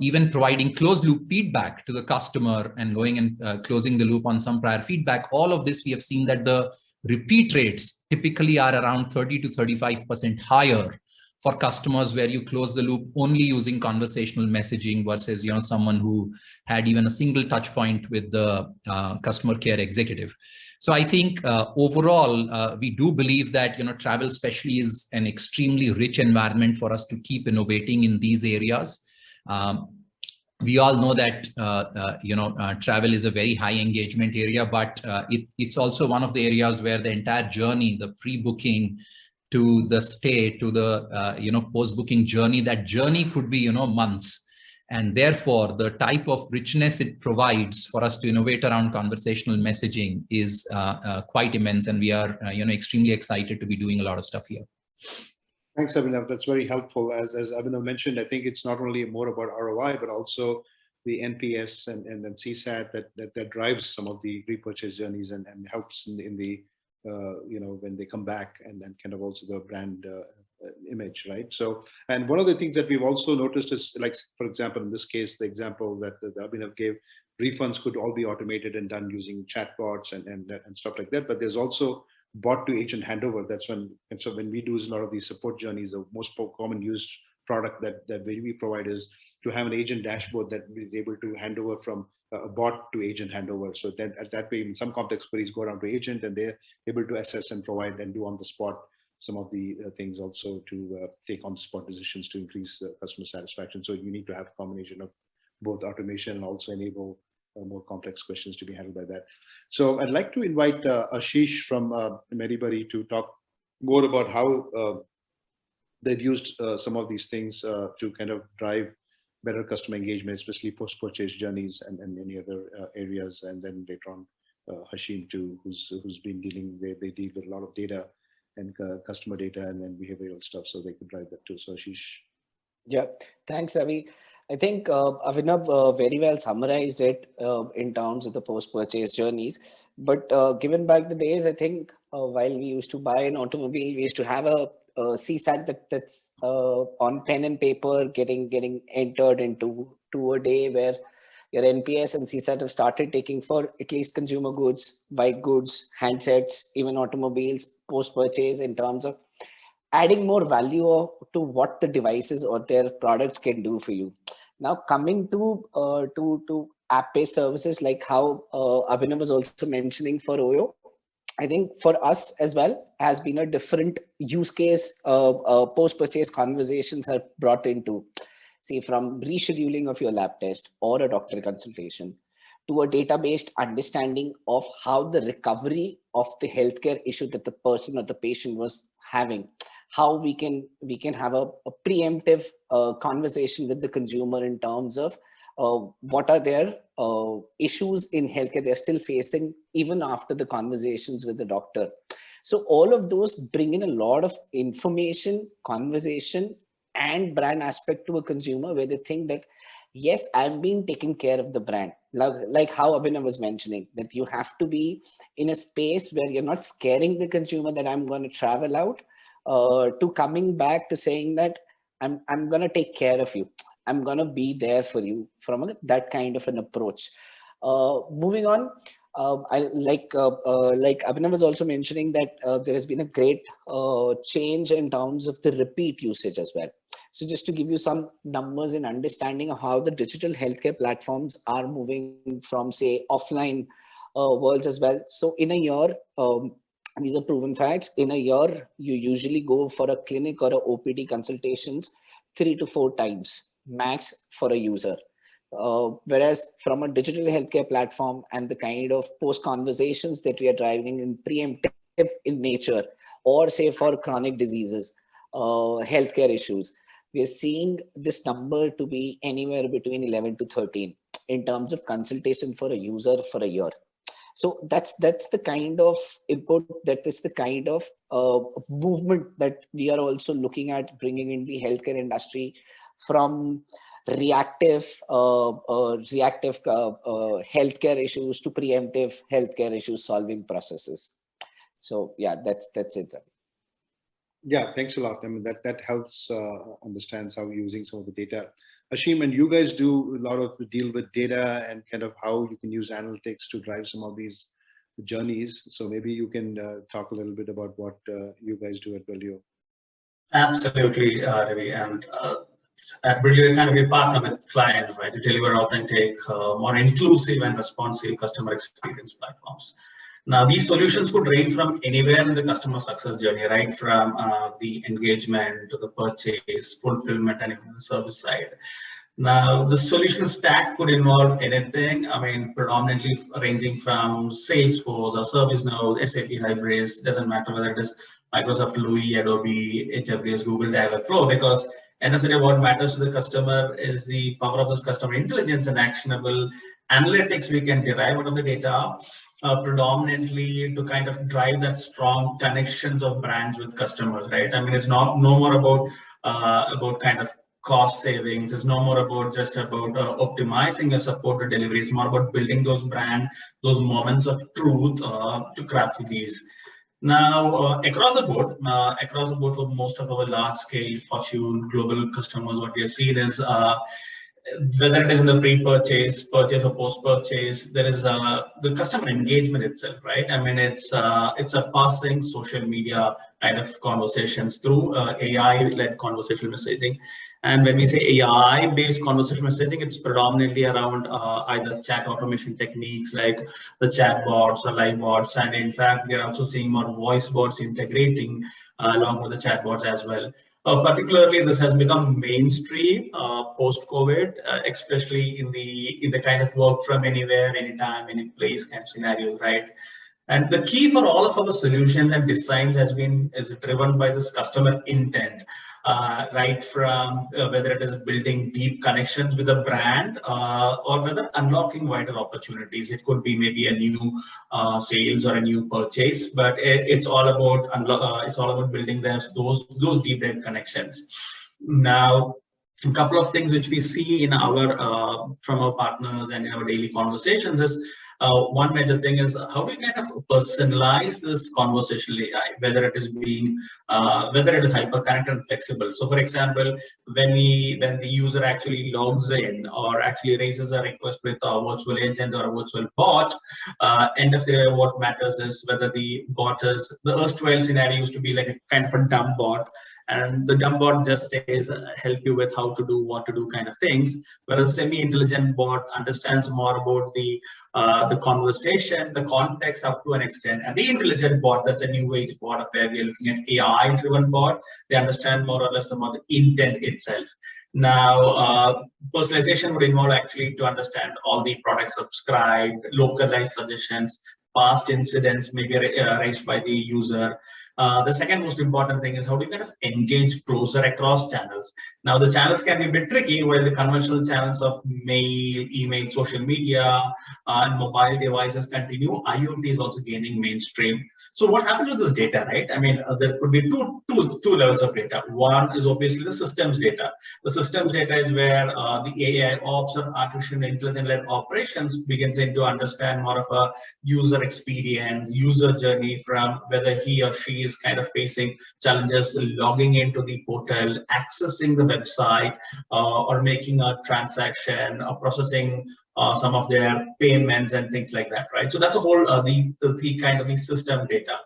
even providing closed loop feedback to the customer and going and closing the loop on some prior feedback. All of this, we have seen that the repeat rates typically are around 30 to 35% higher for customers where you close the loop only using conversational messaging versus, someone who had even a single touch point with the customer care executive. So I think overall, we do believe that, travel especially is an extremely rich environment for us to keep innovating in these areas. We all know that, travel is a very high engagement area, but it's also one of the areas where the entire journey, the pre-booking to the stay, to the, post-booking journey, that journey could be, months. And therefore, the type of richness it provides for us to innovate around conversational messaging is quite immense. And we are, extremely excited to be doing a lot of stuff here. Thanks, Abhinav. That's very helpful. As Abhinav mentioned, I think it's not only more about ROI, but also the NPS and CSAT that drives some of the repurchase journeys and helps in the, when they come back, and kind of also the brand image, right? So, and one of the things that we've also noticed is, like, for example, in this case, the example that Abhinav gave, refunds could all be automated and done using chatbots and stuff like that. But there's also bot to agent handover. That's when, and so when we do a lot of these support journeys, the most common used product that we provide is to have an agent dashboard that is able to hand over from a bot to agent handover. So that way, in some complex queries go down to agent, and they're able to assess and provide and do on the spot some of the things also to take on the spot decisions to increase customer satisfaction. So you need to have a combination of both automation and also enable more complex questions to be handled by that. So I'd like to invite Ashish from MediBuddy to talk more about how they've used some of these things to kind of drive better customer engagement, especially post-purchase journeys and many other areas. And then later on, Hashim too, who's been dealing with, they deal with a lot of data and customer data and then behavioral stuff, so they could drive that too. So Ashish. Yeah, thanks, Ravi. I think Abhinav very well summarized it in terms of the post-purchase journeys. But given back the days, I think while we used to buy an automobile, we used to have a CSAT that's on pen and paper getting entered into a day, where your NPS and CSAT have started taking for at least consumer goods, white goods, handsets, even automobiles, post-purchase, in terms of adding more value to what the devices or their products can do for you. Now, coming to app-based services, like how Abhinav was also mentioning for OYO, I think for us as well has been a different use case. Post-purchase conversations are brought into, see, from rescheduling of your lab test or a doctor consultation to a data-based understanding of how the recovery of the healthcare issue that the person or the patient was having, how we can have a preemptive conversation with the consumer in terms of what are their issues in healthcare they're still facing even after the conversations with the doctor. So all of those bring in a lot of information, conversation, and brand aspect to a consumer, where they think that, yes, I'm being taken care of the brand. Like how Abhinav was mentioning, that you have to be in a space where you're not scaring the consumer that I'm going to travel out, to coming back to saying that I'm going to take care of you. I'm going to be there for you from that kind of an approach. Moving on, like Abhinav was also mentioning that there has been a great change in terms of the repeat usage as well. So just to give you some numbers and understanding of how the digital healthcare platforms are moving from, say, offline worlds as well. So in a year, these are proven facts, in a year, you usually go for a clinic or a OPD consultations 3 to 4 times max for a user. Whereas from a digital healthcare platform and the kind of post conversations that we are driving in preemptive in nature, or say for chronic diseases, healthcare issues, we are seeing this number to be anywhere between 11 to 13 in terms of consultation for a user for a year. So that's the kind of input, that is the kind of movement that we are also looking at bringing in the healthcare industry, from reactive healthcare issues to preemptive healthcare issue solving processes. So yeah, that's it. Yeah, thanks a lot. I mean, that helps understands how we're using some of the data. Hashim, and you guys do a lot of deal with data and kind of how you can use analytics to drive some of these journeys. So maybe you can talk a little bit about what you guys do at Brillio. Absolutely, Ravi. And at Bridgeway, kind of we partner with clients, right, to deliver authentic, more inclusive and responsive customer experience platforms. Now, these solutions could range from anywhere in the customer success journey, right, from the engagement to the purchase, fulfillment, and even the service side. Now, the solution stack could involve anything. I mean, predominantly ranging from Salesforce or ServiceNow, SAP Hybris, doesn't matter whether it is Microsoft Louis, Adobe, AWS, Google Dialogflow, because end of the day, what matters to the customer is the power of this customer intelligence and actionable analytics we can derive out of the data, predominantly to kind of drive that strong connections of brands with customers, right? I mean, it's no more about kind of cost savings. It's no more about just about optimizing your support to delivery. It's more about building those those moments of truth to craft these. Now, across the board for most of our large-scale Fortune global customers, what we have seen is whether it is in the pre-purchase, purchase, or post-purchase, there is the customer engagement itself, right? I mean, it's a passing social media kind of conversations through AI-led conversational messaging. And when we say AI-based conversational messaging, it's predominantly around either chat automation techniques like the chat bots or live bots. And in fact, we are also seeing more voice bots integrating along with the chat bots as well. Particularly, this has become mainstream post-COVID, especially in the kind of work from anywhere, anytime, any place kind of scenarios, right? And the key for all of our solutions and designs is driven by this customer intent, right from whether it is building deep connections with a brand or whether unlocking wider opportunities. It could be maybe a new sales or a new purchase, but it's all about building those deep dive connections. Now, a couple of things which we see in from our partners and in our daily conversations is one major thing is how do you kind of personalize this conversational AI, whether it is hyper connected and flexible. So, for example, when the user actually logs in or actually raises a request with a virtual agent or a virtual bot, end of the day, what matters is whether the bot is the erstwhile scenario used to be like a kind of a dumb bot. And the dumb bot just says, help you with how to do, what to do kind of things. Whereas semi-intelligent bot understands more about the conversation, the context up to an extent. And the intelligent bot, that's a new age bot where we are looking at AI-driven bot. They understand more or less about the intent itself. Now, personalization would involve actually to understand all the products subscribed, localized suggestions, past incidents maybe raised by the user. The second most important thing is how do you kind of engage closer across channels. Now, the channels can be a bit tricky, while the conventional channels of mail, email, social media, and mobile devices continue. IoT is also gaining mainstream. So what happens with this data, right? I mean, there could be two levels of data. One is obviously the systems data. The systems data is where the AI ops or artificial intelligence-led operations begins to understand more of a user experience, user journey from whether he or she is kind of facing challenges logging into the portal, accessing the website, or making a transaction, or processing some of their payments and things like that, right? So that's a whole the kind of the system data.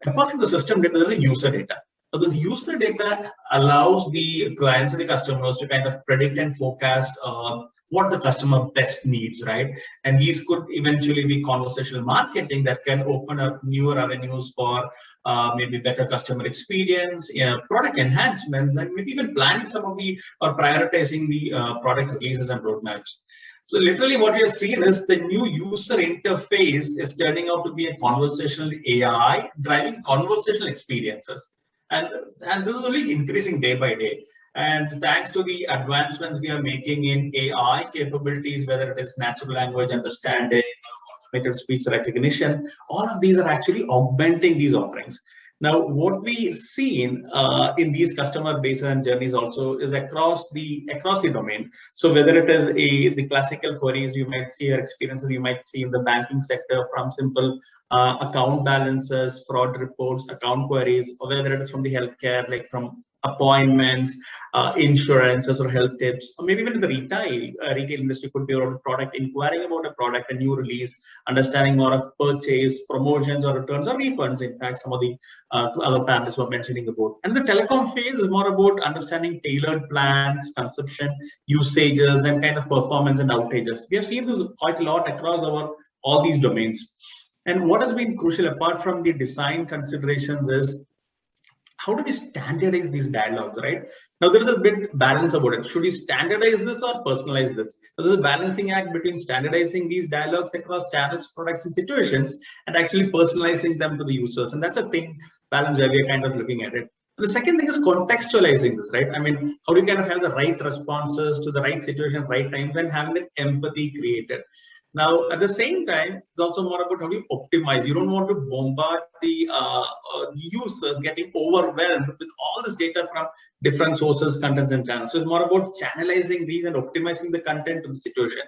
Apart from the system data, there's a user data. So this user data allows the clients and the customers to kind of predict and forecast what the customer best needs, right? And these could eventually be conversational marketing that can open up newer avenues for maybe better customer experience, product enhancements, and maybe even planning some of the or prioritizing the product releases and roadmaps. So literally what we have seen is the new user interface is turning out to be a conversational AI driving conversational experiences. And this is only increasing day by day. And thanks to the advancements we are making in AI capabilities, whether it is natural language understanding, natural speech recognition. All of these are actually augmenting these offerings. Now, what we see in these customer bases and journeys also is across the domain. So whether it is the classical queries you might see or experiences you might see in the banking sector, from simple account balances, fraud reports, account queries, or whether it is from the healthcare, like from appointments, insurances or health tips, or maybe even in the retail industry, could be around a product, inquiring about a product, a new release, understanding more of purchase, promotions or returns or refunds. In fact, some of the other panelists were mentioning about. And the telecom phase is more about understanding tailored plans, consumption, usages, and kind of performance and outages. We have seen this quite a lot across all these domains. And what has been crucial, apart from the design considerations, is how do we standardize these dialogues, right? Now, there is a bit balance about it. Should we standardize this or personalize this? So there's a balancing act between standardizing these dialogues across channels, products, and situations, and actually personalizing them to the users. And that's a thing, balance, where we're kind of looking at it. And the second thing is contextualizing this, right? I mean, how do you kind of have the right responses to the right situation, right times, and having that empathy created. Now, at the same time, it's also more about how do you optimize. You don't want to bombard the users getting overwhelmed with all this data from different sources, contents, and channels. So it's more about channelizing these and optimizing the content to the situation.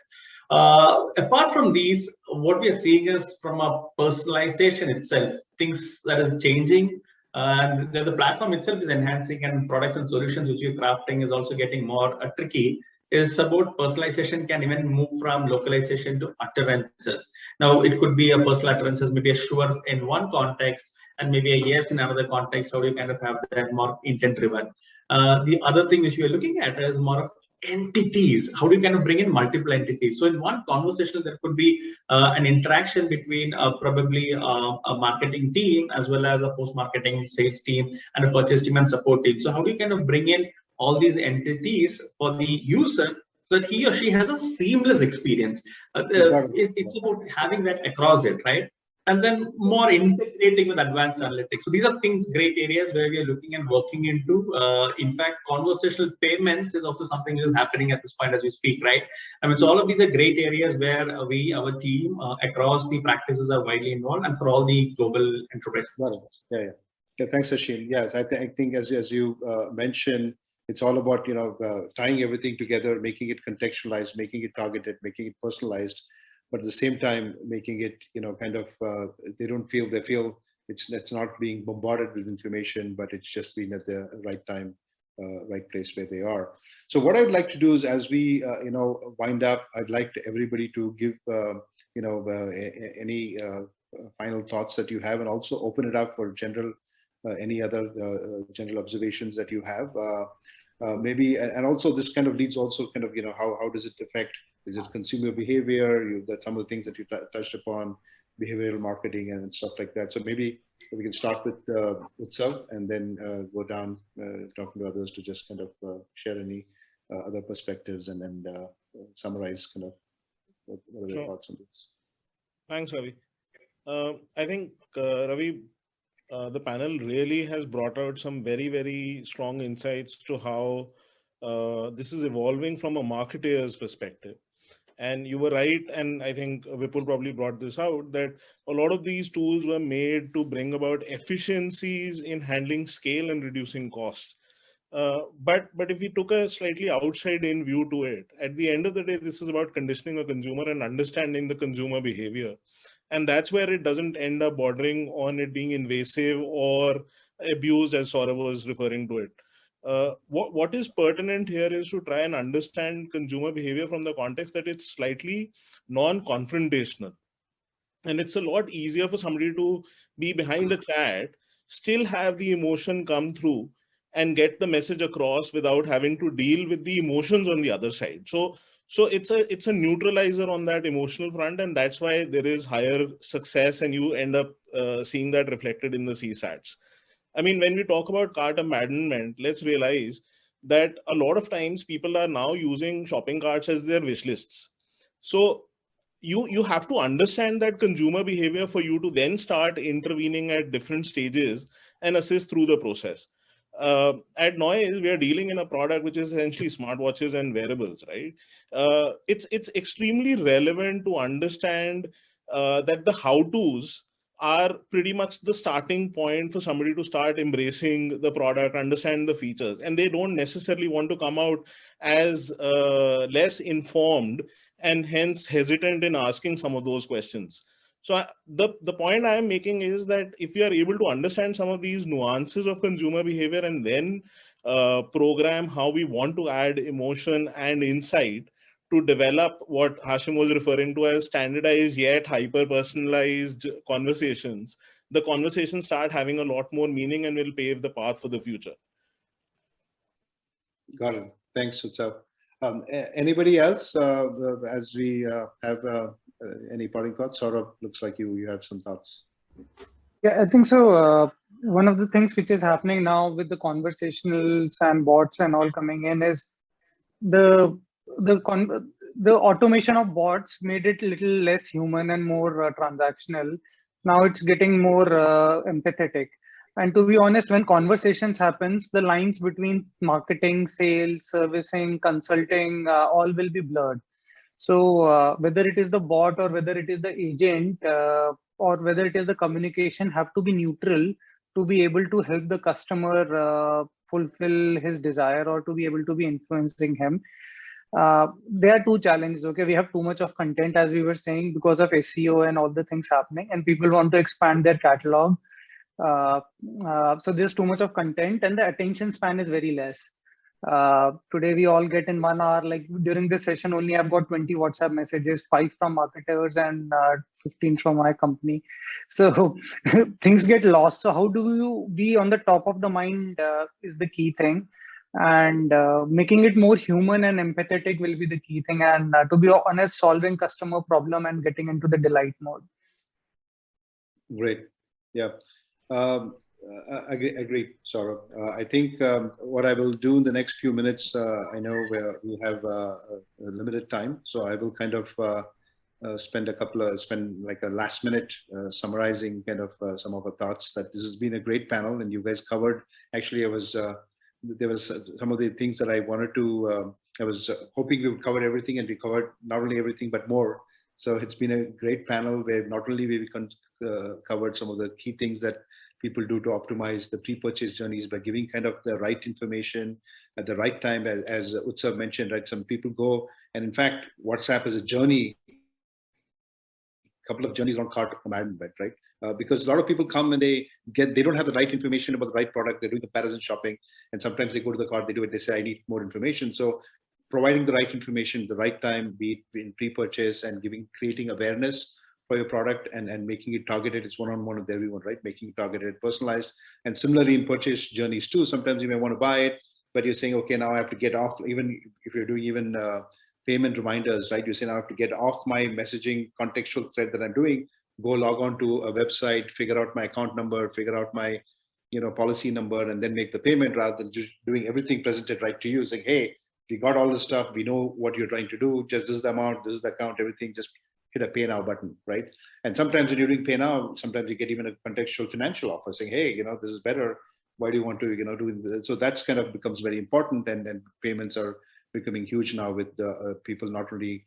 Apart from these, what we are seeing is from a personalization itself, things that is changing. And the platform itself is enhancing, and products and solutions which you're crafting is also getting more tricky. Is about personalization can even move from localization to utterances. Now, it could be a personal utterances, maybe a sure in one context, and maybe a yes in another context. How do you kind of have that more intent driven? The other thing which we are looking at is more of entities. How do you kind of bring in multiple entities? So in one conversation, there could be an interaction between probably a marketing team as well as a post-marketing sales team and a purchase team and support team. So how do you kind of bring in all these entities for the user so that he or she has a seamless experience? It's about having that across it, right? And then more integrating with advanced analytics. So these are things, great areas where we are looking and working into. In fact, conversational payments is also something that is happening at this point as we speak, right? I mean, so all of these are great areas where our team across the practices are widely involved, and for all the global enterprises. Yeah, thanks, Hashim. Yes, I think as you mentioned, it's all about tying everything together, making it contextualized, making it targeted, making it personalized, but at the same time making it kind of they feel it's not being bombarded with information, but it's just being at the right time, right place where they are. So what I'd like to do is, as we wind up, I'd like everybody to give any final thoughts that you have, and also open it up for general any other general observations that you have. Maybe, and also this kind of leads also kind of, how does it affect, is it consumer behavior, that some of the things that you touched upon, behavioral marketing and stuff like that. So maybe we can start with Utsav and then go down talking to others to just kind of share any other perspectives and then summarize kind of what are their thoughts on this. Thanks, Ravi. I think, Ravi, the panel really has brought out some very, very strong insights to how this is evolving from a marketer's perspective. And you were right, and I think Vipul probably brought this out, that a lot of these tools were made to bring about efficiencies in handling scale and reducing cost. But if we took a slightly outside-in view to it, at the end of the day, this is about conditioning a consumer and understanding the consumer behavior. And that's where it doesn't end up bordering on it being invasive or abused, as Saurabh was referring to it. What is pertinent here is to try and understand consumer behavior from the context that it's slightly non-confrontational. And it's a lot easier for somebody to be behind the chat, still have the emotion come through and get the message across without having to deal with the emotions on the other side. So it's a neutralizer on that emotional front, and that's why there is higher success, and you end up seeing that reflected in the CSATs. I mean, when we talk about cart abandonment, let's realize that a lot of times people are now using shopping carts as their wish lists. So you have to understand that consumer behavior for you to then start intervening at different stages and assist through the process. At Noise, we are dealing in a product which is essentially smartwatches and wearables, right? It's extremely relevant to understand that the how-tos are pretty much the starting point for somebody to start embracing the product, understand the features, and they don't necessarily want to come out as less informed and hence hesitant in asking some of those questions. So the point I am making is that if you are able to understand some of these nuances of consumer behavior and then program how we want to add emotion and insight to develop what Hashim was referring to as standardized yet hyper-personalized conversations, the conversations start having a lot more meaning and will pave the path for the future. Got it. Thanks, Utsav. Anybody else, as we have any parting thoughts? Saurabh, looks like you have some thoughts. Yeah, I think so. One of the things which is happening now with the conversationals and bots and all coming in is the automation of bots made it a little less human and more transactional. Now it's getting more empathetic. And to be honest, when conversations happens, the lines between marketing, sales, servicing, consulting, all will be blurred. So whether it is the bot or whether it is the agent or whether it is the communication have to be neutral to be able to help the customer fulfill his desire or to be able to be influencing him. There are two challenges. Okay, we have too much of content, as we were saying, because of SEO and all the things happening, and people want to expand their catalog. So there's too much of content, and the attention span is very less. Today we all get in 1 hour. Like during this session, only I've got 20 WhatsApp messages, 5 from marketers and 15 from my company. So things get lost. So how do you be on the top of the mind is the key thing. And making it more human and empathetic will be the key thing. And to be honest, solving customer problem and getting into the delight mode. Great. Yeah. Agree, Saurabh. I think what I will do in the next few minutes, I know we have a limited time, so I will kind of spend like a last minute summarizing kind of some of our thoughts. That this has been a great panel, and you guys covered. Actually, there was some of the things that I wanted to. I was hoping we would cover everything, and we covered not only everything but more. So it's been a great panel where not only we covered some of the key things that people do to optimize the pre-purchase journeys by giving kind of the right information at the right time, as Utsav mentioned, right? Some people go, and in fact, WhatsApp is a journey. A couple of journeys on cart to commandment, right? Because a lot of people come and they don't have the right information about the right product. They're doing comparison shopping, and sometimes they go to the cart, they do it, they say, I need more information. So providing the right information at the right time, be it in pre-purchase and creating awareness for your product and making it targeted. It's one-on-one with everyone, right? Making it targeted, personalized. And similarly in purchase journeys too, sometimes you may want to buy it, but you're saying, okay, now I have to get off, even if you're doing payment reminders, right? You say, now I have to get off my messaging contextual thread that I'm doing, go log on to a website, figure out my account number, figure out my policy number, and then make the payment, rather than just doing everything presented right to you, saying, hey, we got all this stuff, we know what you're trying to do, just this is the amount, this is the account, everything, just hit a pay now button, right? And sometimes when you're doing pay now, sometimes you get even a contextual financial offer saying, hey, this is better, why do you want to do this? So that's kind of becomes very important, and payments are becoming huge now with people not only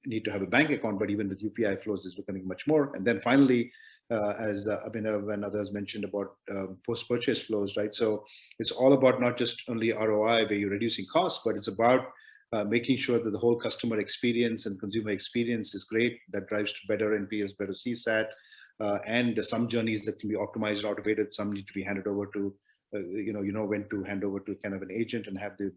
need to have a bank account, but even with UPI flows is becoming much more. And then finally, as Abhinav and others mentioned about post-purchase flows, right? So it's all about not just only ROI where you're reducing costs, but it's about making sure that the whole customer experience and consumer experience is great. That drives to better NPS, better CSAT, and some journeys that can be optimized, automated. Some need to be handed over to, when to hand over to kind of an agent and have the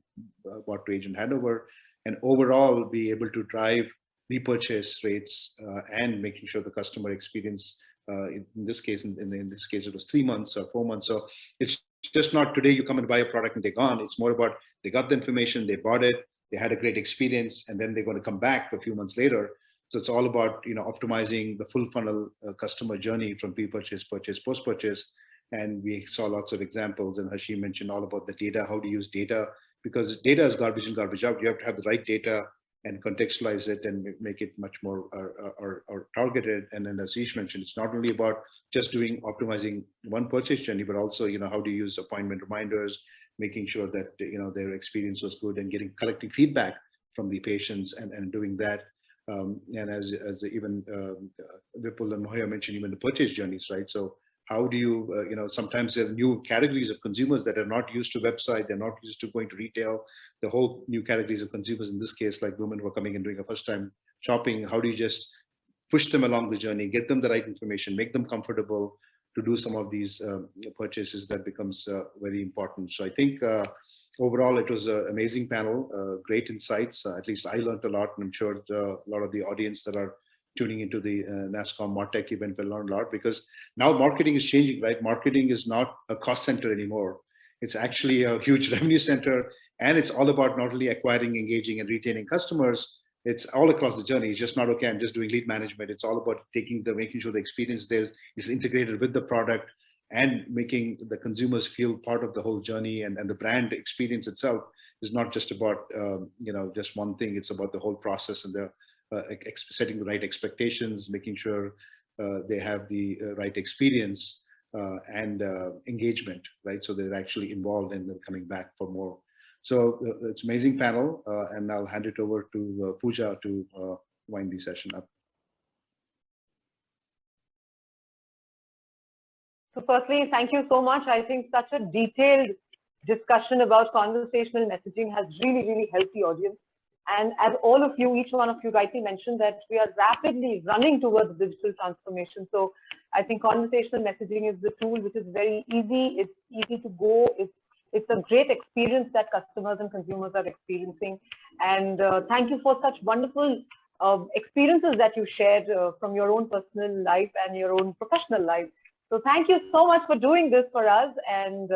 bot to agent handover, and overall be able to drive repurchase rates and making sure the customer experience. In this case, in this case, it was 3 months or 4 months. So it's just not today you come and buy a product and they're gone. It's more about they got the information, they bought it, they had a great experience, and then they're going to come back a few months later. So it's all about optimizing the full funnel customer journey from pre-purchase, purchase, post-purchase. And we saw lots of examples, and Hashim mentioned all about the data, how to use data, because data is garbage in, garbage out. You have to have the right data and contextualize it and make it much more or targeted. And then as Ashish mentioned, it's not only about just optimizing one purchase journey, but also how do you use appointment reminders, making sure that their experience was good, and collecting feedback from the patients and doing that. And as even Vipul and Mahuya mentioned, even the purchase journeys, right? So how do you, sometimes there are new categories of consumers that are not used to website, they're not used to going to retail, the whole new categories of consumers, in this case, like women who are coming and doing a first time shopping, how do you just push them along the journey, get them the right information, make them comfortable to do some of these purchases? That becomes very important. So I think overall, it was an amazing panel, great insights. At least I learned a lot, and I'm sure a lot of the audience that are tuning into the NASSCOM MarTech event will learn a lot, because now marketing is changing, right? Marketing is not a cost center anymore. It's actually a huge revenue center, and it's all about not only acquiring, engaging, and retaining customers. It's all across the journey. It's just not, okay, I'm just doing lead management. It's all about making sure the experience there is integrated with the product, and making the consumers feel part of the whole journey, and the brand experience itself is not just about just one thing. It's about the whole process, and the setting the right expectations, making sure they have the right experience and engagement, right? So they're actually involved and they're coming back for more. So it's amazing panel, and I'll hand it over to Pooja to wind the session up. So firstly, thank you so much. I think such a detailed discussion about conversational messaging has really, really helped the audience. And as all of you, each one of you rightly mentioned, that we are rapidly running towards digital transformation. So I think conversational messaging is the tool which is very easy. It's easy to go. It's a great experience that customers and consumers are experiencing. And thank you for such wonderful experiences that you shared from your own personal life and your own professional life. So thank you so much for doing this for us, and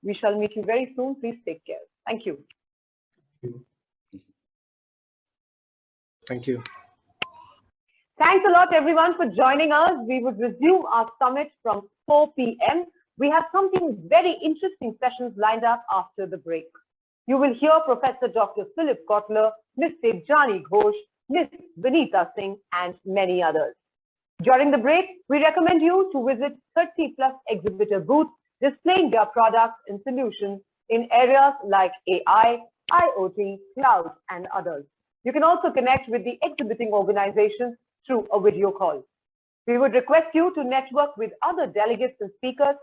we shall meet you very soon. Please take care. Thank you. Thank you. Thanks a lot, everyone, for joining us. We would resume our summit from 4 p.m. We have something very interesting sessions lined up after the break. You will hear Professor Dr. Philip Kotler, Ms. Tejani Ghosh, Ms. Vinita Singh, and many others. During the break, we recommend you to visit 30+ exhibitor booths displaying their products and solutions in areas like AI, IoT, cloud, and others. You can also connect with the exhibiting organizations through a video call. We would request you to network with other delegates and speakers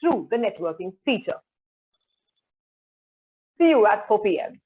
through the networking feature. See you at 4 p.m.